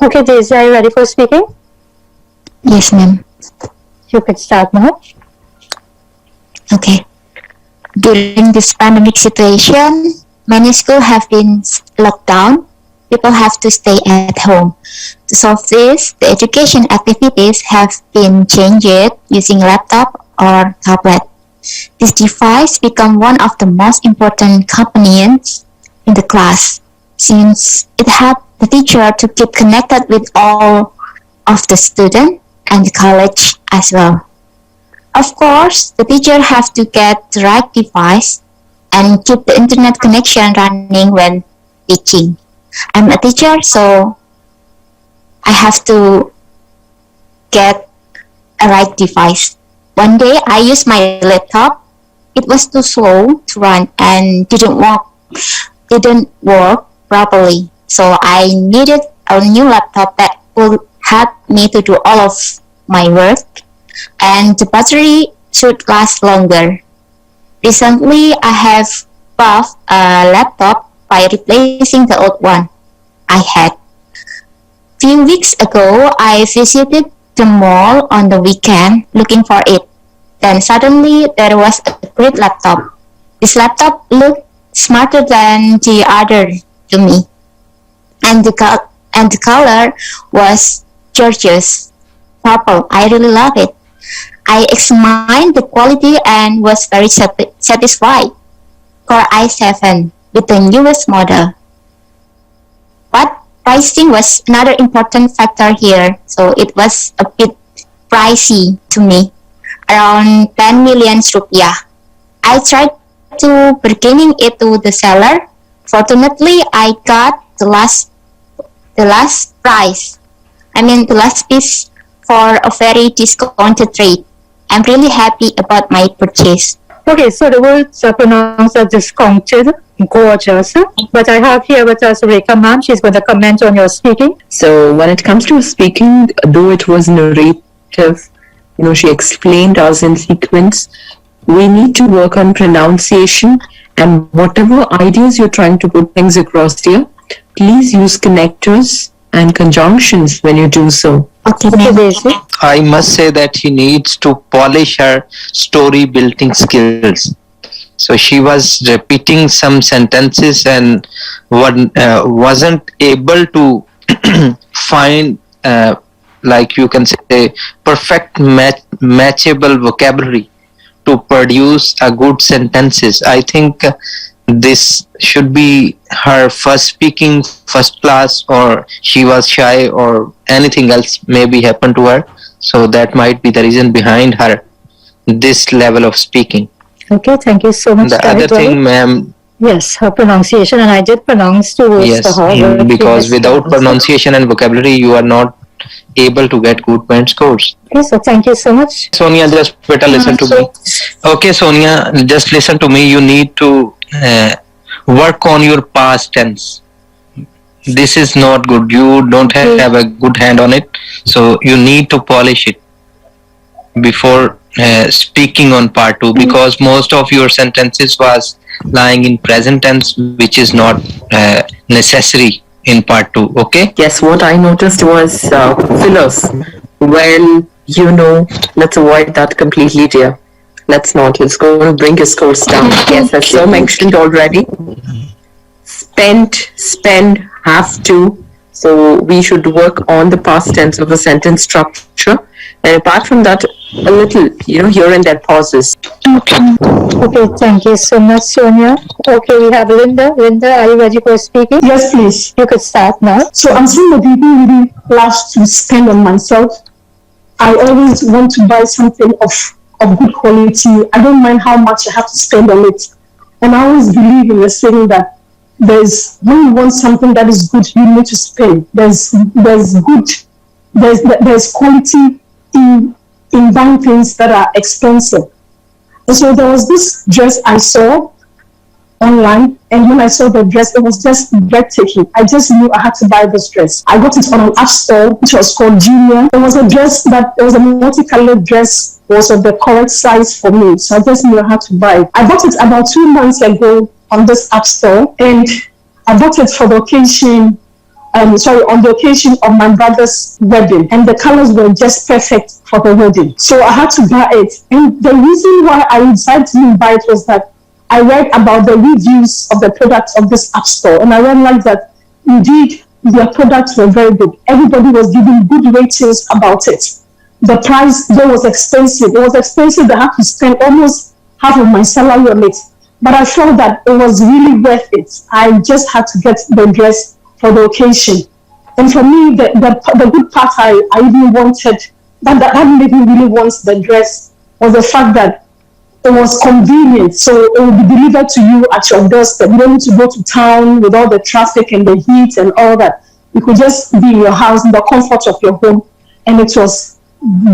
Okay, Daisy, are you ready for speaking? Yes, ma'am. You could start now. Okay. During this pandemic situation, many schools have been locked down. People have to stay at home. To solve this, the education activities have been changed using laptop or tablet. This device become one of the most important companions in the class since it helps the teacher to keep connected with all of the student and the college as well. Of course, the teacher have to get the right device and keep the internet connection running when teaching. I'm a teacher, so I have to get a right device. One day I used my laptop. It was too slow to run and didn't work properly. So I needed a new laptop that would help me to do all of my work and the battery should last longer. Recently, I have bought a laptop by replacing the old one I had. Few weeks ago, I visited the mall on the weekend looking for it. Then suddenly there was a great laptop. This laptop looked smarter than the other to me, and the color was gorgeous, purple. I really love it. I examined the quality and was very satisfied. Core i7 with the newest model. But pricing was another important factor here, so it was a bit pricey to me, around 10 million rupiah. I tried to bargaining it to the seller. Fortunately, I got the last price. The last piece for a very discounted rate. I'm really happy about my purchase. Okay, so the words are pronounced as discounted, gorgeous. But I have here with us Rekha ma'am. She's going to comment on your speaking. So when it comes to speaking, though it was narrative, she explained us in sequence, we need to work on pronunciation and whatever ideas you're trying to put things across here, please use connectors and conjunctions when you do so. Okay, Daisy. I must say that she needs to polish her story building skills. So she was repeating some sentences and wasn't able to find, like you can say, perfect matchable vocabulary to produce a good sentences. I think this should be her first speaking, first class, or she was shy, or anything else maybe happened to her. So that might be the reason behind her this level of speaking. Okay, thank you so much. The other thing, ma'am. Yes, her pronunciation, and I did pronounce two words Yes, for her. because without pronunciation and vocabulary, you are not able to get good band scores. Okay, so thank you so much. Sonia, just better listen to me. Okay, Sonia, just listen to me. You need to work on your past tense. This is not good. You don't have a good hand on it. So you need to polish it before speaking on part 2, because most of your sentences was lying in present tense, which is not necessary in part 2. Okay? Yes, what I noticed was fillers. Well, let's avoid that completely, dear. Let's not. It's going to bring your scores down. Yes, that's so mentioned already. Spend, have to. So we should work on the past tense of a sentence structure. And apart from that, a little, here and there pauses. Okay, thank you so much, Sonia. Okay, we have Linda. Linda, are you ready for speaking? Yes, please. You could start now. So I'm somebody who really loves to spend on myself. I always want to buy something of good quality. I don't mind how much I have to spend on it. And I always believe in the saying that when you want something that is good, you need to spend. There's quality in buying things that are expensive. And so there was this dress I saw online, and when I saw the dress, it was just breathtaking. I just knew I had to buy this dress. I got it on an app store, which was called Junior. It was a multicolored dress, was of the correct size for me. So I just knew I had to buy it. I bought it about 2 months ago on this app store, and I bought it for the occasion on the occasion of my brother's wedding, and the colors were just perfect for the wedding. So I had to buy it. And the reason why I decided to buy it was that I read about the reviews of the products of this app store, and I realized that indeed their products were very good. Everybody was giving good ratings about it. The price though was expensive. It was expensive that I had to spend almost half of my salary on it. But I felt that it was really worth it. I just had to get the dress for the occasion. And for me, the good part I even wanted, that made me really want the dress, was the fact that it was convenient. So it will be delivered to you at your doorstep. You don't need to go to town with all the traffic and the heat and all that. You could just be in your house in the comfort of your home, and it was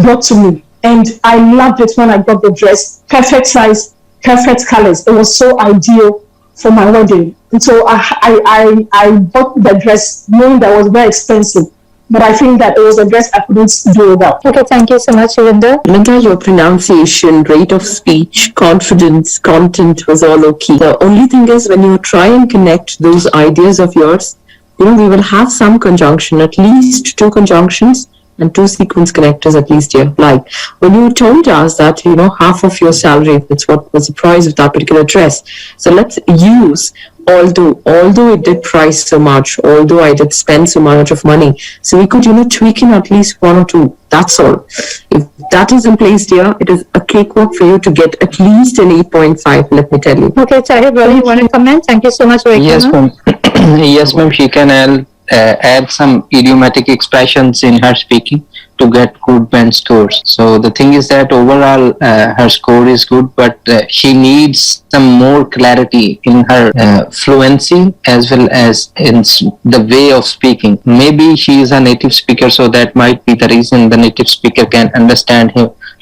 brought to me. And I loved it when I got the dress. Perfect size, perfect colors. It was so ideal for my wedding. And so I bought the dress knowing that it was very expensive. But I think that it was a dress I couldn't do without. Okay, thank you so much, Linda. Linda, your pronunciation, rate of speech, confidence, content was all okay. The only thing is, when you try and connect those ideas of yours, we will have some conjunction, at least 2 conjunctions and 2 sequence connectors at least here. Like when you told us that, half of your salary, that's what was the price of that particular dress. So let's use, although it did price so much, although I did spend so much of money, so we could, tweak in at least 1 or 2. That's all. If that is in place here, it is a cakewalk for you to get at least an 8.5, let me tell you. Okay, Tahir, you want to comment? Thank you so much for Yes, ma'am. Yes, ma'am. She can add some idiomatic expressions in her speaking to get good band scores. So the thing is that overall her score is good, but she needs some more clarity in her fluency as well as in the way of speaking. Maybe she is a native speaker, so that might be the reason the native speaker can understand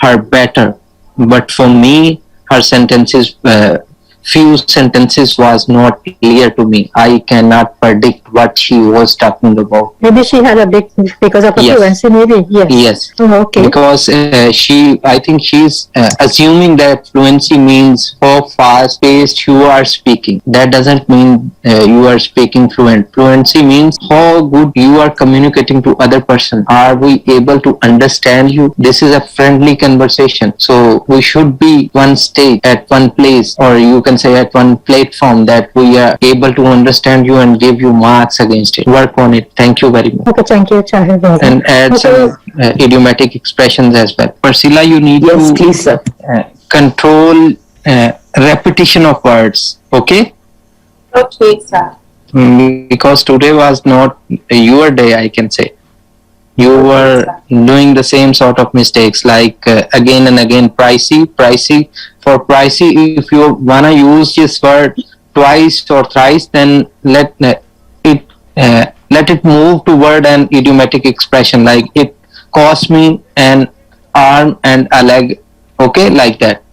her better. But for me, her sentences, few sentences was not clear to me. I cannot predict what she was talking about. Maybe she had a big, because of her fluency, maybe. Yes. Yes. Oh, okay. Because I think she's assuming that fluency means how fast paced you are speaking. That doesn't mean you are speaking fluent. Fluency means how good you are communicating to other person. Are we able to understand you? This is a friendly conversation. So we should be one stage at one place, or you can say at one platform, that we are able to understand you and give you marks against it. Work on it. Thank you very much. Okay, thank you, Tahir. And add some idiomatic expressions as well. Priscilla, you need Yes, to please, sir. control repetition of words. Okay? Okay, sir. Because today was not your day, I can say. You were doing the same sort of mistakes, like again and again, pricey. For pricey, if you wanna use this word twice or thrice, then let it move toward an idiomatic expression, like it cost me an arm and a leg. Okay, like that.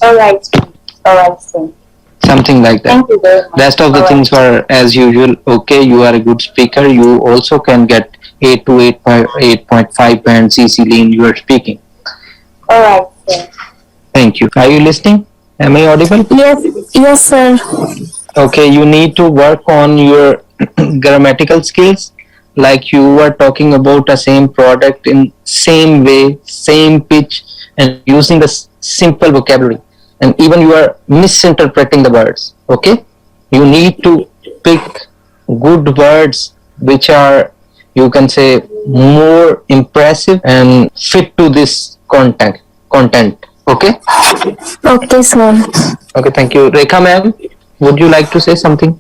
All right, sir. Something like that. Thank you very much. Rest of the things were as usual. Okay, you are a good speaker. You also can get 8 to 8.5 bands easily in your speaking. All right, sir. Thank you. Are you listening? Am I audible? Yes, sir. Okay, you need to work on your grammatical skills. Like you were talking about the same product in same way, same pitch, and using the simple vocabulary. And even you are misinterpreting the words. Okay? You need to pick good words which are, you can say, more impressive and fit to this content. Okay? Okay, sir. Okay, thank you. Rekha ma'am, would you like to say something?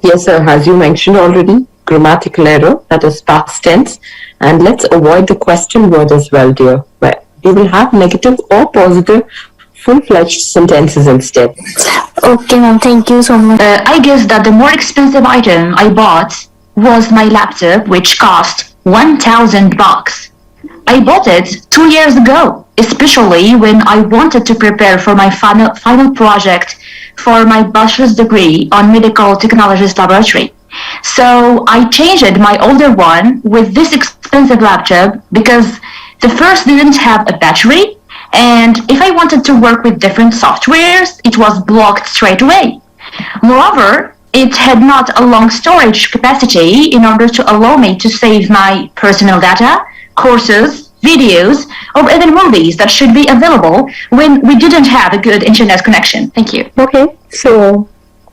Yes, sir. As you mentioned already, grammatical error, that is past tense. And let's avoid the question word as well, dear. Where we will have negative or positive full-fledged sentences instead. Okay, ma'am. Thank you so much. I guess that the more expensive item I bought was my laptop, which cost $1,000. I bought it 2 years ago, especially when I wanted to prepare for my final project for my bachelor's degree on medical technologies laboratory. So I changed my older one with this expensive laptop because the first didn't have a battery, and if I wanted to work with different softwares, it was blocked straight away. Moreover, it had not a long storage capacity in order to allow me to save my personal data, courses, videos, or even movies that should be available when we didn't have a good internet connection. Thank you. Okay, so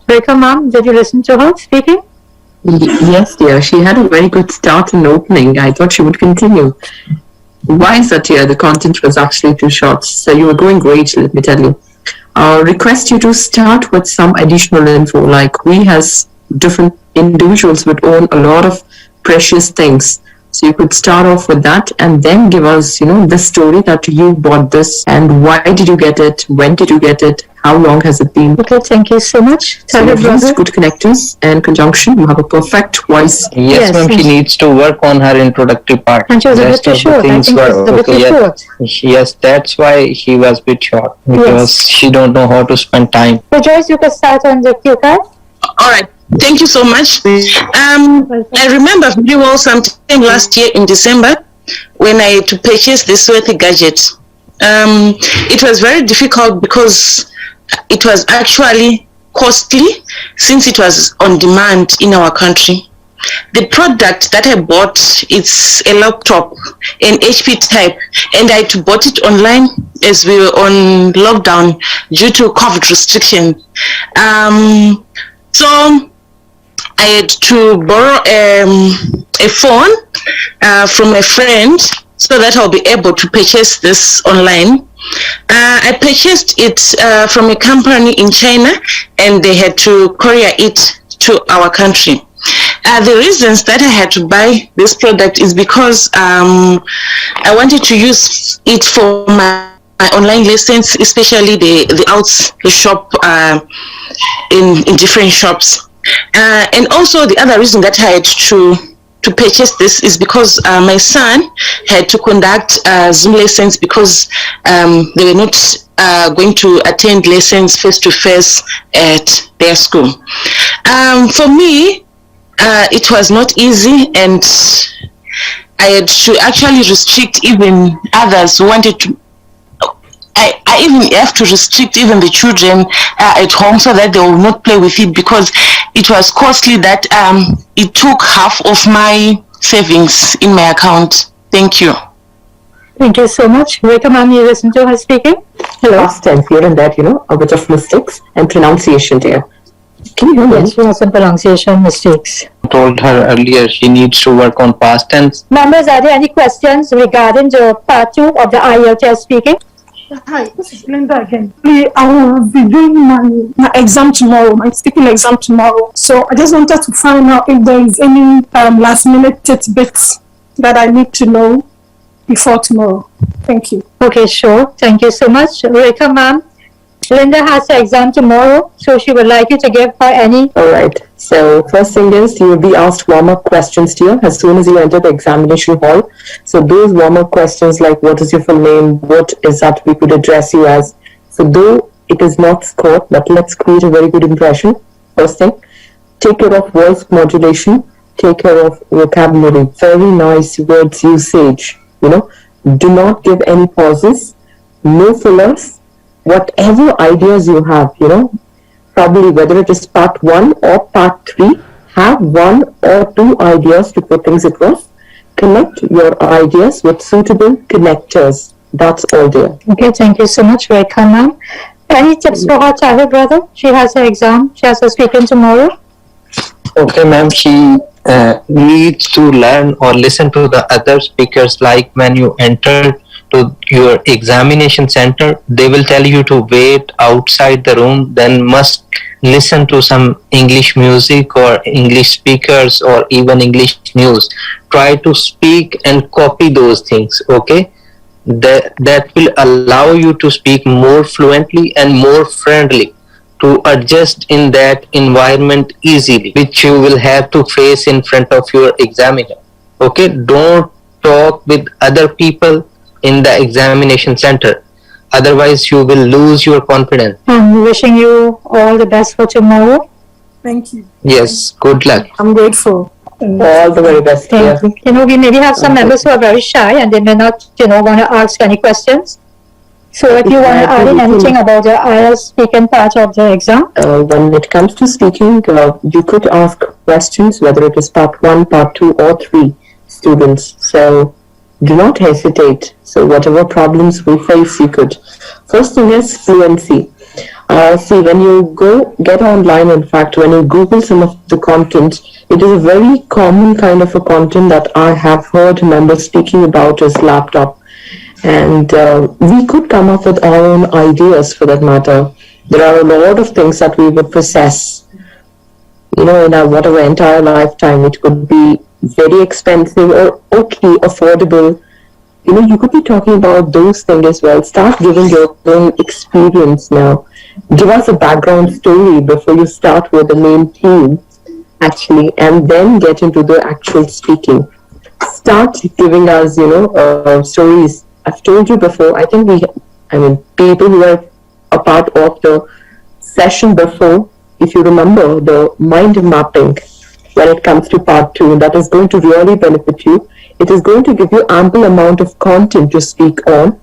Rekha ma'am, did you listen to her speaking? Yes, dear. She had a very good start and opening. I thought she would continue. Why, Satya? The content was actually too short. So you were going great, let me tell you. Request you to start with some additional info, like we as different individuals would own a lot of precious things. So you could start off with that and then give us, the story that you bought this and why did you get it, when did you get it, how long has it been. Okay, thank you so much. So you've used good connectors and conjunction. You have a perfect voice. Yes, ma'am, she needs to work on her introductory part. And she was a bit too short. I think she was a bit too short. Yes, that's why she was a bit short. Because she don't know how to spend time. So Joyce, you can start on the cue card. All right. Thank you so much. I remember very well sometime last year in December when I had to purchase this worthy gadget. It was very difficult because it was actually costly since it was on demand in our country. The product that I bought, it's a laptop, an HP type, and I bought it online as we were on lockdown due to COVID restrictions. So I had to borrow a phone from a friend so that I'll be able to purchase this online. I purchased it from a company in China and they had to courier it to our country. The reasons that I had to buy this product is because I wanted to use it for my online lessons, especially the IELTS shop in different shops. And also the other reason that I had to purchase this is because my son had to conduct Zoom lessons because they were not going to attend lessons face-to-face at their school. For me, it was not easy, and I had to actually restrict even others who wanted to. I even have to restrict even the children at home so that they will not play with it because it was costly that it took half of my savings in my account. Thank you. Thank you so much. Rekha ma'am, you listen to her speaking? Hello? Last tense here and that, a bit of mistakes and pronunciation there. Can you hear me? Yes, she has some pronunciation mistakes. I told her earlier she needs to work on past tense. Members, are there any questions regarding the part 2 of the IELTS speaking? Hi, this is Linda again. I will be doing my exam tomorrow, my speaking exam tomorrow. So I just wanted to find out if there is any last minute tidbits that I need to know before tomorrow. Thank you. Okay, sure. Thank you so much. Rekha ma'am, Linda has her exam tomorrow, so she would like you to give her any. All right. So first thing is you will be asked warm-up questions here as soon as you enter the examination hall. So those warm-up questions like what is your full name, what is that we could address you as. So though it is not scored, but let's create a very good impression. First thing, take care of voice modulation, take care of vocabulary, very nice words usage, do not give any pauses, no fillers, whatever ideas you have, probably whether it is part 1 or part 3, have 1 or 2 ideas to put things across. Connect your ideas with suitable connectors. That's all there. Okay, thank you so much, Rekha ma'am. Any tips for her Tahir brother? She has her exam. She has her speaking tomorrow. Okay, ma'am, she needs to learn or listen to the other speakers. Like when you enter to your examination center, they will tell you to wait outside the room, then must listen to some English music or English speakers or even English news. Try to speak and copy those things, okay? That will allow you to speak more fluently and more friendly, to adjust in that environment easily, which you will have to face in front of your examiner. Okay, don't talk with other people in the examination center, otherwise you will lose your confidence. I'm wishing you all the best for tomorrow. Thank you. Yes, good luck. I'm grateful. All the very best. Thank you. We maybe have some members who are very shy and they may not, want to ask any questions. So if you want to add in anything about the IELTS speaking part of the exam? When it comes to speaking, you could ask questions, whether it is part 1, part 2 or 3 students. So do not hesitate. So whatever problems we face, you could. First thing is fluency. See, when you get online, in fact, when you Google some of the content, it is a very common kind of a content that I have heard members speaking about is laptop. And we could come up with our own ideas for that matter. There are a lot of things that we would possess, in our whatever entire lifetime. It could be very expensive or okay, affordable. You could be talking about those things as well. Start giving your own experience now. Give us a background story before you start with the main theme, actually, and then get into the actual speaking. Start giving us, stories. I've told you before, I think people who are a part of the session before, if you remember the mind mapping when it comes to part 2, that is going to really benefit you. It is going to give you ample amount of content to speak on,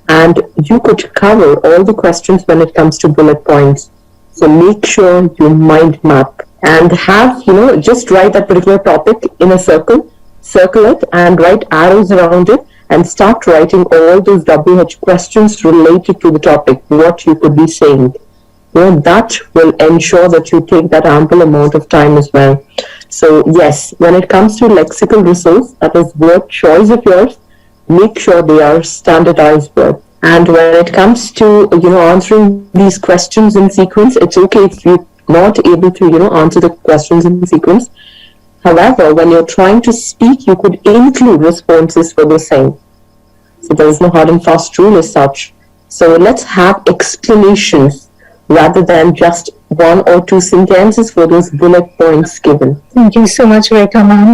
and you could cover all the questions when it comes to bullet points. So make sure you mind map and have, just write that particular topic in a circle it and write arrows around it, and start writing all those WH questions related to the topic, what you could be saying. That will ensure that you take that ample amount of time as well. So yes, when it comes to lexical resource, that is word choice of yours, make sure they are standardized words. And when it comes to, answering these questions in sequence, it's okay if you're not able to, answer the questions in sequence. However, when you're trying to speak, you could include responses for the same. So there is no hard and fast rule as such. So let's have explanations rather than just 1 or 2 sentences for those bullet points given. Thank you so much, Rekha ma'am.